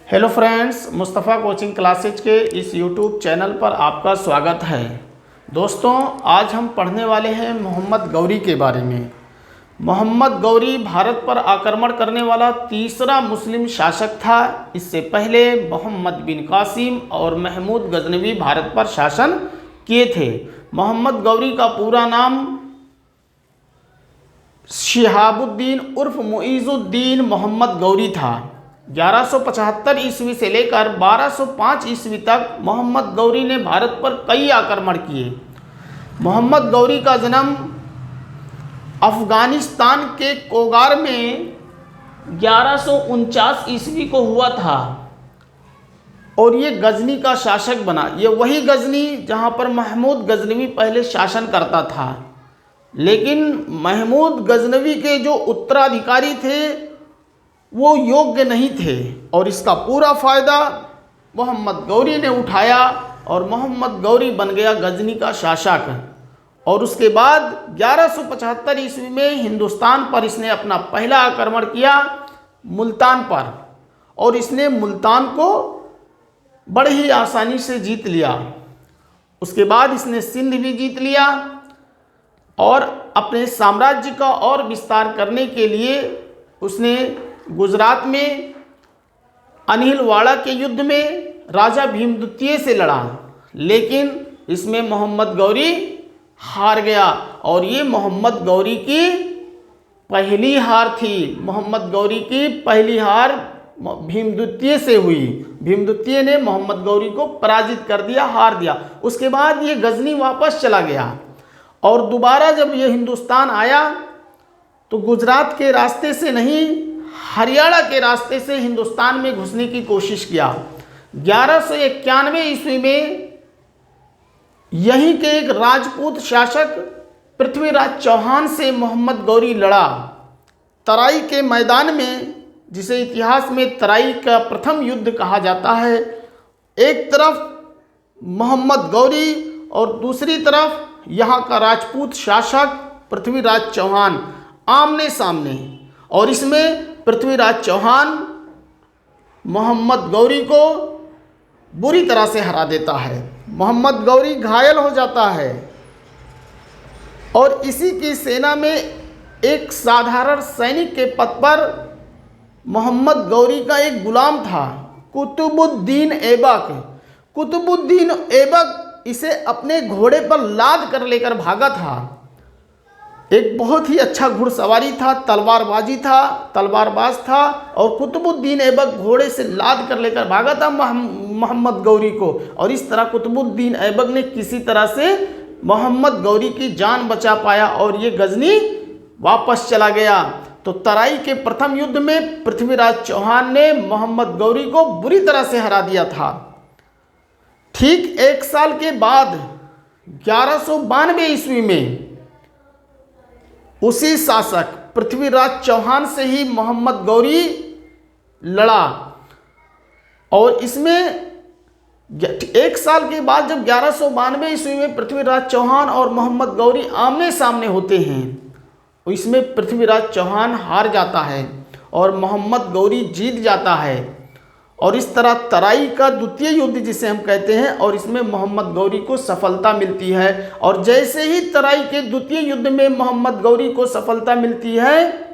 Hello friends, Mustafa coaching classes के इस YouTube channel पर आपका स्वागत है। दोस्तों, आज हम पढ़ने वाले हैं मोहम्मद गौरी के बारे में। मोहम्मद गौरी भारत पर आक्रमण करने वाला तीसरा मुस्लिम शासक था। इससे पहले मोहम्मद बिन कासिम और महमूद गजनवी भारत पर शासन किए थे। मोहम्मद गौरी का पूरा नाम शिहाबुद्दीन उर्फ मुइजुद्दीन मोहम्मद गौरी था। 1175 ईस्वी से लेकर 1205 ईस्वी तक मोहम्मद गौरी ने भारत पर कई आक्रमण किए। मोहम्मद गौरी का जन्म अफगानिस्तान के कोगार में 1149 ईस्वी को हुआ था और ये गजनी का शासक बना। ये वही गजनी जहाँ पर महमूद गजनवी पहले शासन करता था, लेकिन महमूद गजनवी के जो उत्तराधिकारी थे वो योग्य नहीं थे और इसका पूरा फ़ायदा मोहम्मद गौरी ने उठाया और मोहम्मद गौरी बन गया गजनी का शासक। और उसके बाद 1175 ईस्वी में हिंदुस्तान पर इसने अपना पहला आक्रमण किया, मुल्तान पर, और इसने मुल्तान को बड़े ही आसानी से जीत लिया। उसके बाद इसने सिंध भी जीत लिया और अपने साम्राज्य का और विस्तार करने के लिए उसने गुजरात में अनिलवाड़ा के युद्ध में राजा भीम द्वितीय से लड़ा, लेकिन इसमें मोहम्मद गौरी हार गया और ये मोहम्मद गौरी की पहली हार थी। मोहम्मद गौरी की पहली हार भीम द्वितीय से हुई। भीम द्वितीय ने मोहम्मद गौरी को पराजित कर दिया, हार दिया। उसके बाद ये गजनी वापस चला गया और दोबारा जब ये हिंदुस्तान आया तो गुजरात के रास्ते से नहीं, हरियाणा के रास्ते से हिंदुस्तान में घुसने की कोशिश किया। 1191 ईस्वी में यहीं के एक राजपूत शासक पृथ्वीराज चौहान से मोहम्मद गौरी लड़ा। तराई के मैदान में, जिसे इतिहास में तराई का प्रथम युद्ध कहा जाता है, एक तरफ मोहम्मद गौरी और दूसरी तरफ यहाँ का राजपूत शासक पृथ्वीराज चौहान आमने सामने। और इसमें पृथ्वीराज चौहान मोहम्मद गौरी को बुरी तरह से हरा देता है। मोहम्मद गौरी घायल हो जाता है और इसी की सेना में एक साधारण सैनिक के पद पर मोहम्मद गौरी का एक गुलाम था, कुतुबुद्दीन ऐबक। कुतुबुद्दीन ऐबक इसे अपने घोड़े पर लाद कर लेकर भागा था। एक बहुत ही अच्छा घुड़सवारी था, तलवारबाज था और कुतुबुद्दीन ऐबक घोड़े से लाद कर लेकर भागा था मोहम्मद गौरी को। और इस तरह कुतुबुद्दीन ऐबक ने किसी तरह से मोहम्मद गौरी की जान बचा पाया और ये गजनी वापस चला गया। तो तराई के प्रथम युद्ध में पृथ्वीराज चौहान ने मोहम्मद गौरी को बुरी तरह से हरा दिया था। ठीक एक साल के बाद 1192 ईस्वी में उसी शासक पृथ्वीराज चौहान से ही मोहम्मद गौरी लड़ा और इसमें एक साल के बाद जब 1192 ईस्वी में पृथ्वीराज चौहान और मोहम्मद गौरी आमने सामने होते हैं, इसमें पृथ्वीराज चौहान हार जाता है और मोहम्मद गौरी जीत जाता है। और इस तरह तराई का द्वितीय युद्ध जिसे हम कहते हैं, और इसमें मोहम्मद गौरी को सफलता मिलती है। और जैसे ही तराई के द्वितीय युद्ध में मोहम्मद गौरी को सफलता मिलती है,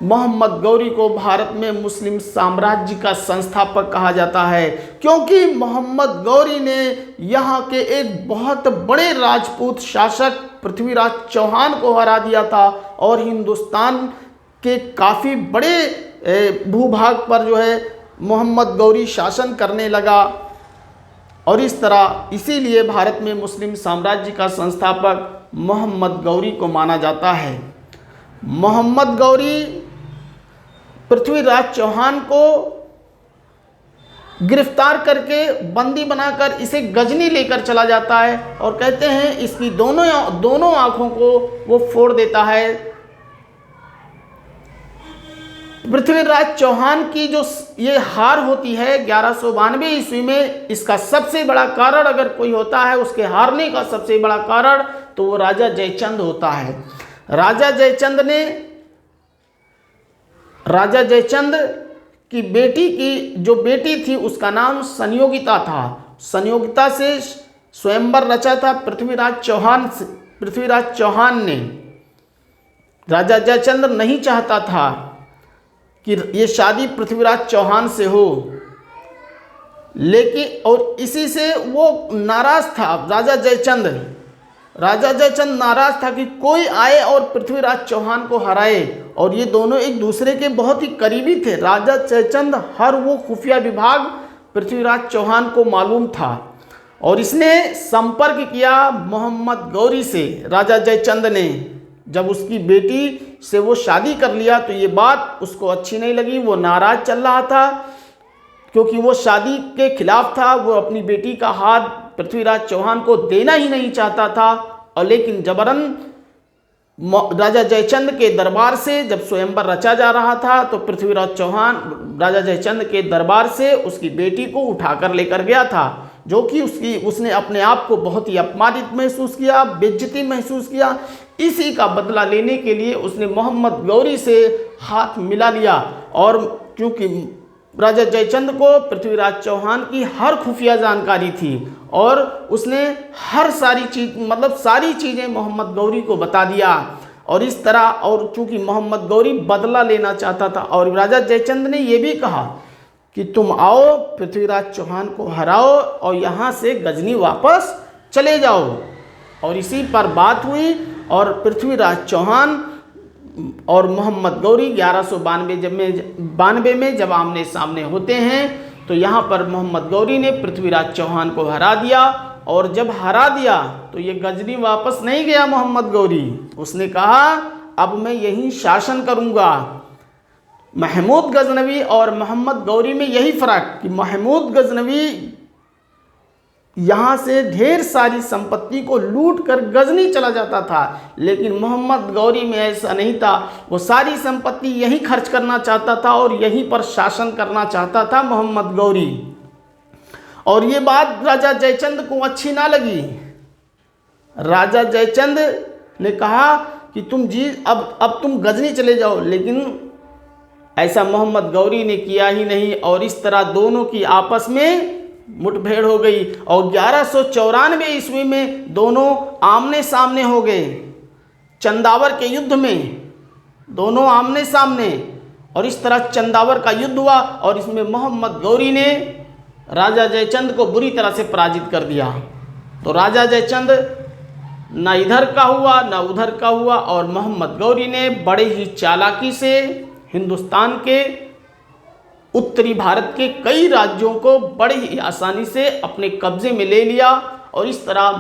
मोहम्मद गौरी को भारत में मुस्लिम साम्राज्य का संस्थापक कहा जाता है, क्योंकि मोहम्मद गौरी ने यहाँ के एक बहुत बड़े राजपूत शासक पृथ्वीराज चौहान को हरा दिया था और हिंदुस्तान के काफ़ी बड़े भूभाग पर जो है मोहम्मद गौरी शासन करने लगा। और इस तरह इसीलिए भारत में मुस्लिम साम्राज्य का संस्थापक मोहम्मद गौरी को माना जाता है। मोहम्मद गौरी पृथ्वीराज चौहान को गिरफ्तार करके बंदी बनाकर इसे गजनी लेकर चला जाता है और कहते हैं इसकी दोनों आँखों को वो फोड़ देता है। पृथ्वीराज चौहान की जो ये हार होती है 1192 ईस्वी में, इसका सबसे बड़ा कारण अगर कोई होता है, उसके हारने का सबसे बड़ा कारण, तो वो राजा जयचंद होता है। राजा जयचंद की बेटी की जो बेटी थी उसका नाम संयोगिता था। संयोगिता से स्वयंवर रचा था पृथ्वीराज चौहान ने। राजा जयचंद्र नहीं चाहता था कि ये शादी पृथ्वीराज चौहान से हो, लेकिन और इसी से वो नाराज था। राजा जयचंद नाराज था कि कोई आए और पृथ्वीराज चौहान को हराए, और ये दोनों एक दूसरे के बहुत ही करीबी थे। राजा जयचंद हर वो खुफिया विभाग पृथ्वीराज चौहान को मालूम था, और इसने संपर्क किया मोहम्मद गौरी से। राजा जयचंद ने जब उसकी बेटी से वो शादी कर लिया तो ये बात उसको अच्छी नहीं लगी, वो नाराज चल रहा था क्योंकि वो शादी के खिलाफ था। वो अपनी बेटी का हाथ पृथ्वीराज चौहान को देना ही नहीं चाहता था, और लेकिन जबरन राजा जयचंद के दरबार से जब स्वयंवर रचा जा रहा था तो पृथ्वीराज चौहान राजा जयचंद के दरबार से उसकी बेटी को उठाकर लेकर गया था, जो कि उसने अपने आप को बहुत ही अपमानित महसूस किया, बेइज्जती महसूस किया। इसी का बदला लेने के लिए उसने मोहम्मद गौरी से हाथ मिला लिया, और क्योंकि राजा जयचंद को पृथ्वीराज चौहान की हर खुफिया जानकारी थी और उसने हर सारी चीज़ें मोहम्मद गौरी को बता दिया, और इस तरह, और चूंकि मोहम्मद गौरी बदला लेना चाहता था, और राजा जयचंद ने यह भी कहा कि तुम आओ, पृथ्वीराज चौहान को हराओ और यहाँ से गजनी वापस चले जाओ। और इसी पर बात हुई, और पृथ्वीराज चौहान और मोहम्मद गौरी 1192 में जब आमने सामने होते हैं तो यहाँ पर मोहम्मद गौरी ने पृथ्वीराज चौहान को हरा दिया, और जब हरा दिया तो ये गजनी वापस नहीं गया मोहम्मद गौरी। उसने कहा अब मैं यहीं शासन करूँगा। महमूद गजनवी और मोहम्मद गौरी में यही फ़र्क कि महमूद गजनवी यहाँ से ढेर सारी संपत्ति को लूट कर गजनी चला जाता था, लेकिन मोहम्मद गौरी में ऐसा नहीं था। वो सारी संपत्ति यहीं खर्च करना चाहता था और यहीं पर शासन करना चाहता था मोहम्मद गौरी। और ये बात राजा जयचंद को अच्छी ना लगी। राजा जयचंद ने कहा कि अब तुम गजनी चले जाओ, लेकिन ऐसा मोहम्मद गौरी ने किया ही नहीं, और इस तरह दोनों की आपस में मुठभेड़ हो गई, और 1194 ईस्वी में दोनों आमने सामने हो गए। चंदावर के युद्ध में दोनों आमने सामने, और इस तरह चंदावर का युद्ध हुआ, और इसमें मोहम्मद गौरी ने राजा जयचंद को बुरी तरह से पराजित कर दिया। तो राजा जयचंद ना इधर का हुआ ना उधर का हुआ, और मोहम्मद गौरी ने बड़े ही चालाकी से हिंदुस्तान के उत्तरी भारत के कई राज्यों को बड़े ही आसानी से अपने कब्जे में ले लिया, और इस तरह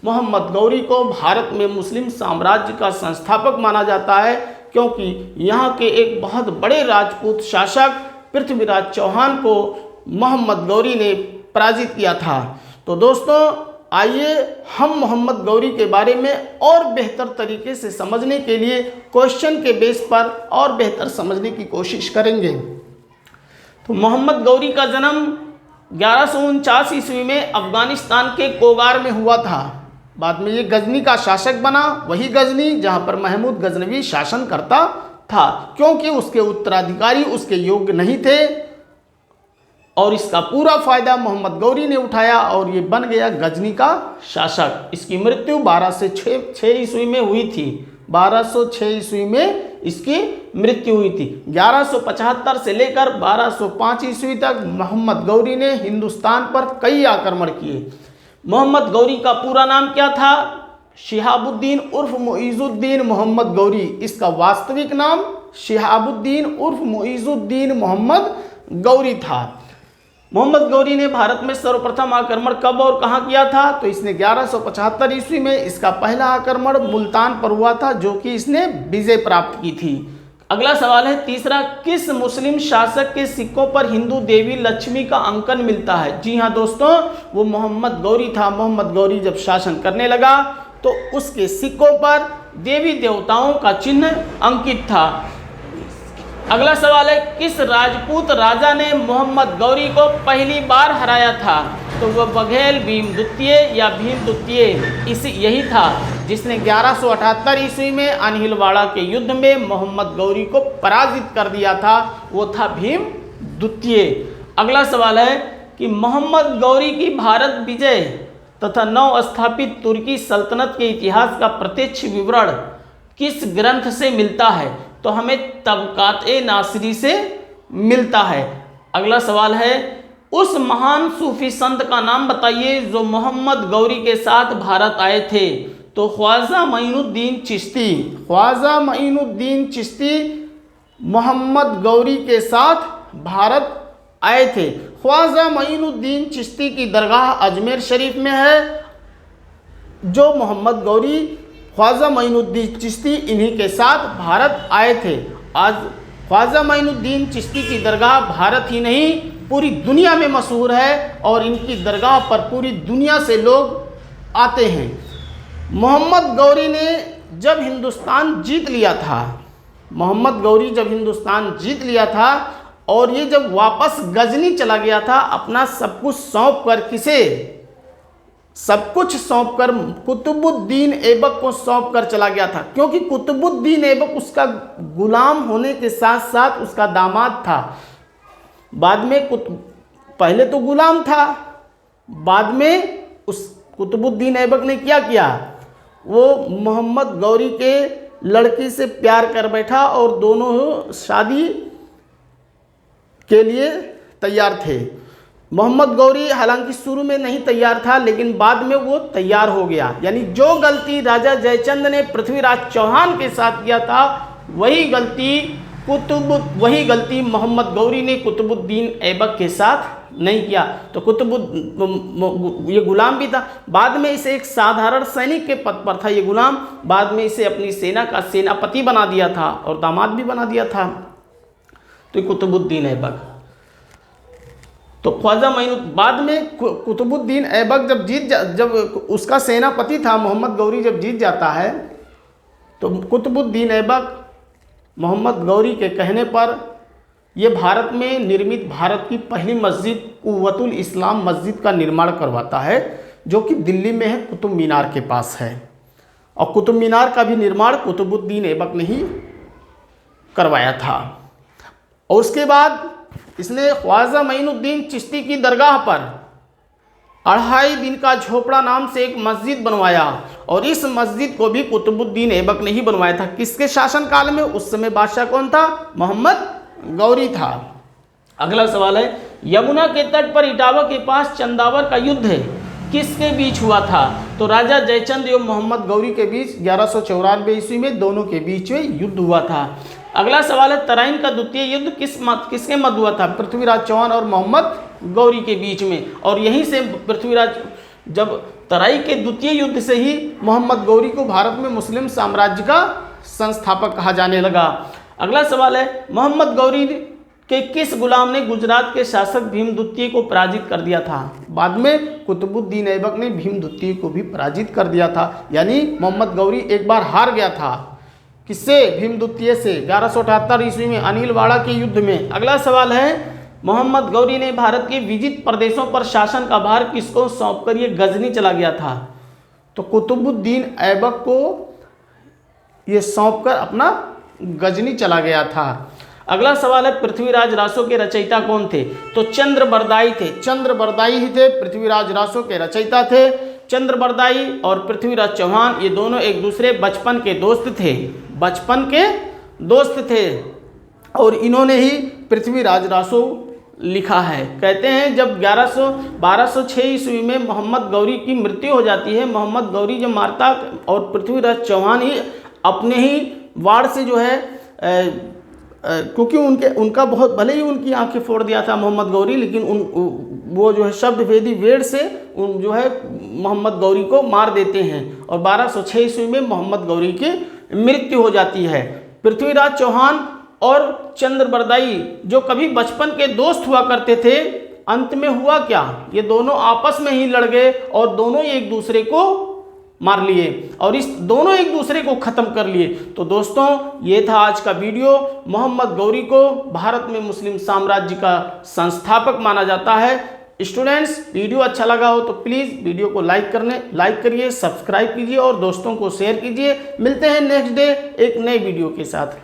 मोहम्मद गौरी को भारत में मुस्लिम साम्राज्य का संस्थापक माना जाता है, क्योंकि यहाँ के एक बहुत बड़े राजपूत शासक पृथ्वीराज चौहान को मोहम्मद गौरी ने पराजित किया था। तो दोस्तों, आइए हम मोहम्मद गौरी के बारे में और बेहतर तरीके से समझने के लिए क्वेश्चन के बेस पर और बेहतर समझने की कोशिश करेंगे। तो मोहम्मद गौरी का जन्म 1149 ईस्वी में अफगानिस्तान के कोगार में हुआ था। बाद में ये गजनी का शासक बना, वही गजनी जहाँ पर महमूद गजनवी शासन करता था, क्योंकि उसके उत्तराधिकारी उसके योग्य नहीं थे, और इसका पूरा फायदा मोहम्मद गौरी ने उठाया और ये बन गया गजनी का शासक। इसकी मृत्यु 1206 ईस्वी में हुई थी। 1206 ईस्वी में इसकी मृत्यु हुई थी। 1175 से लेकर 1205 ईस्वी तक मोहम्मद गौरी ने हिंदुस्तान पर कई आक्रमण किए। मोहम्मद गौरी का पूरा नाम क्या था? शिहाबुद्दीन उर्फ मुइजुद्दीन मोहम्मद गौरी। इसका वास्तविक नाम शिहाबुद्दीन उर्फ मुइजुद्दीन मोहम्मद गौरी था। मोहम्मद गौरी ने भारत में सर्वप्रथम आक्रमण कब और कहाँ किया था? तो इसने 1175 ईस्वी में इसका पहला आक्रमण मुल्तान पर हुआ था, जो कि इसने विजय प्राप्त की थी। अगला सवाल है तीसरा, किस मुस्लिम शासक के सिक्कों पर हिंदू देवी लक्ष्मी का अंकन मिलता है? जी हाँ दोस्तों, वो मोहम्मद गौरी था। मोहम्मद गौरी जब शासन करने लगा तो उसके सिक्कों पर देवी देवताओं का चिन्ह अंकित था। अगला सवाल है, किस राजपूत राजा ने मोहम्मद गौरी को पहली बार हराया था? तो वह बघेल भीम द्वितीय या भीम द्वितीय यही था, जिसने 1178 ईस्वी में अनहिलवाड़ा के युद्ध में मोहम्मद गौरी को पराजित कर दिया था। वो था भीम द्वितीय। अगला सवाल है कि मोहम्मद गौरी की भारत विजय तथा नव स्थापित तुर्की सल्तनत के इतिहास का प्रत्यक्ष विवरण किस ग्रंथ से मिलता है? तो हमें तबकात-ए नासिरी से मिलता है। अगला सवाल है उस महान सूफी संत का नाम बताइए जो मोहम्मद गौरी के साथ भारत आए थे। तो ख्वाजा मोइनुद्दीन चिश्ती। ख्वाजा मोइनुद्दीन चिश्ती मोहम्मद गौरी के साथ भारत आए थे। ख्वाजा मोइनुद्दीन चिश्ती की दरगाह अजमेर शरीफ में है। जो मोहम्मद गौरी ख्वाजा मोइनुद्दीन चिश्ती इन्हीं के साथ भारत आए थे। आज ख्वाजा मोइनुद्दीन चिश्ती की दरगाह भारत ही नहीं पूरी दुनिया में मशहूर है और इनकी दरगाह पर पूरी दुनिया से लोग आते हैं। मोहम्मद गौरी ने जब हिंदुस्तान जीत लिया था, मोहम्मद गौरी जब हिंदुस्तान जीत लिया था और ये जब वापस गजनी चला गया था, अपना सब कुछ सौंप कर, किसे? सब कुछ सौंप कर कुतुबुद्दीन ऐबक को सौंप कर चला गया था, क्योंकि कुतुबुद्दीन ऐबक उसका गुलाम होने के साथ साथ उसका दामाद था। बाद में पहले तो गुलाम था, बाद में उस कुतुबुद्दीन ऐबक ने क्या किया, वो मोहम्मद गौरी के लड़की से प्यार कर बैठा और दोनों शादी के लिए तैयार थे। मोहम्मद गौरी हालांकि शुरू में नहीं तैयार था, लेकिन बाद में वो तैयार हो गया। यानी जो गलती राजा जयचंद ने पृथ्वीराज चौहान के साथ किया था, वही गलती मोहम्मद गौरी ने कुतुबुद्दीन ऐबक के साथ नहीं किया। तो ये गुलाम भी था, बाद में इसे एक साधारण सैनिक के पद पर था ये गुलाम, बाद में इसे अपनी सेना का सेनापति बना दिया था और दामाद भी बना दिया था। तो कुतुबुद्दीन ऐबक, तो ख्वाजा बाद में कुतुबुद्दीन ऐबक जब उसका सेनापति था, मोहम्मद गौरी जब जीत जाता है, तो कुतुबुद्दीन ऐबक मोहम्मद गौरी के कहने पर ये भारत में निर्मित भारत की पहली मस्जिद कुव्वतुल इस्लाम मस्जिद का निर्माण करवाता है, जो कि दिल्ली में है, कुतुब मीनार के पास है। और कुतुब मीनार का भी निर्माण कुतुबुद्दीन ऐबक ने ही करवाया था। और उसके बाद इसने ख्वाजा मोइनुद्दीन चिश्ती की दरगाह पर 2.5 दिन का झोपड़ा नाम से एक मस्जिद बनवाया, और इस मस्जिद को भी कुतुबुद्दीन ऐबक ने ही बनवाया था। किसके शासनकाल में? उस समय बादशाह कौन था? मोहम्मद गौरी था। अगला सवाल है यमुना के तट पर इटावा के पास चंदावर का युद्ध किसके बीच हुआ था? तो राजा जयचंद एवं मोहम्मद गौरी के बीच 1194 ईस्वी में दोनों के बीच में युद्ध हुआ था। अगला सवाल है तराइन का द्वितीय युद्ध किसके मध्य हुआ था? पृथ्वीराज चौहान और मोहम्मद गौरी के बीच में। और यहीं से पृथ्वीराज, जब तराई के द्वितीय युद्ध से ही मोहम्मद गौरी को भारत में मुस्लिम साम्राज्य का संस्थापक कहा जाने लगा। अगला सवाल है मोहम्मद गौरी के किस गुलाम ने गुजरात के शासक भीम द्वितीय को पराजित कर दिया था? बाद में कुतुबुद्दीन ऐबक ने भीम द्वितीय को भी पराजित कर दिया था। यानी मोहम्मद गौरी एक बार हार गया था, किससे? भीम द्वितीय से, 1178 ईस्वी में अनिलवाड़ा के युद्ध में। अगला सवाल है मोहम्मद गौरी ने भारत के विजित प्रदेशों पर शासन का भार किसको सौंपकर ये गजनी चला गया था? तो कुतुबुद्दीन ऐबक को ये सौंपकर अपना गजनी चला गया था। अगला सवाल है पृथ्वीराज रासो के रचयिता कौन थे? तो चंद्रबरदाई थे। चंद्रबरदाई ही थे, पृथ्वीराज रासो के रचयिता थे। चंद्रबरदाई और पृथ्वीराज चौहान ये दोनों एक दूसरे बचपन के दोस्त थे, बचपन के दोस्त थे। और इन्होंने ही पृथ्वीराज रासो लिखा है। कहते हैं जब 1206 ईस्वी में मोहम्मद गौरी की मृत्यु हो जाती है, मोहम्मद गौरी जब मारता और पृथ्वीराज चौहान ही अपने ही वाड़ से जो है क्योंकि उनका बहुत, भले ही उनकी आंखें फोड़ दिया था मोहम्मद गौरी, लेकिन वो जो है शब्द भेदी वेड़ से जो है मोहम्मद गौरी को मार देते हैं और 1206 ईस्वी में मोहम्मद गौरी की मृत्यु हो जाती है। पृथ्वीराज चौहान और चंद्रबरदाई जो कभी बचपन के दोस्त हुआ करते थे, अंत में हुआ क्या? ये दोनों आपस में ही लड़ गए और दोनों एक दूसरे को मार लिए और इस दोनों एक दूसरे को ख़त्म कर लिए। तो दोस्तों ये था आज का वीडियो। मोहम्मद गौरी को भारत में मुस्लिम साम्राज्य का संस्थापक माना जाता है। स्टूडेंट्स, वीडियो अच्छा लगा हो तो प्लीज़ वीडियो को लाइक करिए, सब्सक्राइब कीजिए और दोस्तों को शेयर कीजिए। मिलते हैं नेक्स्ट डे एक नए वीडियो के साथ।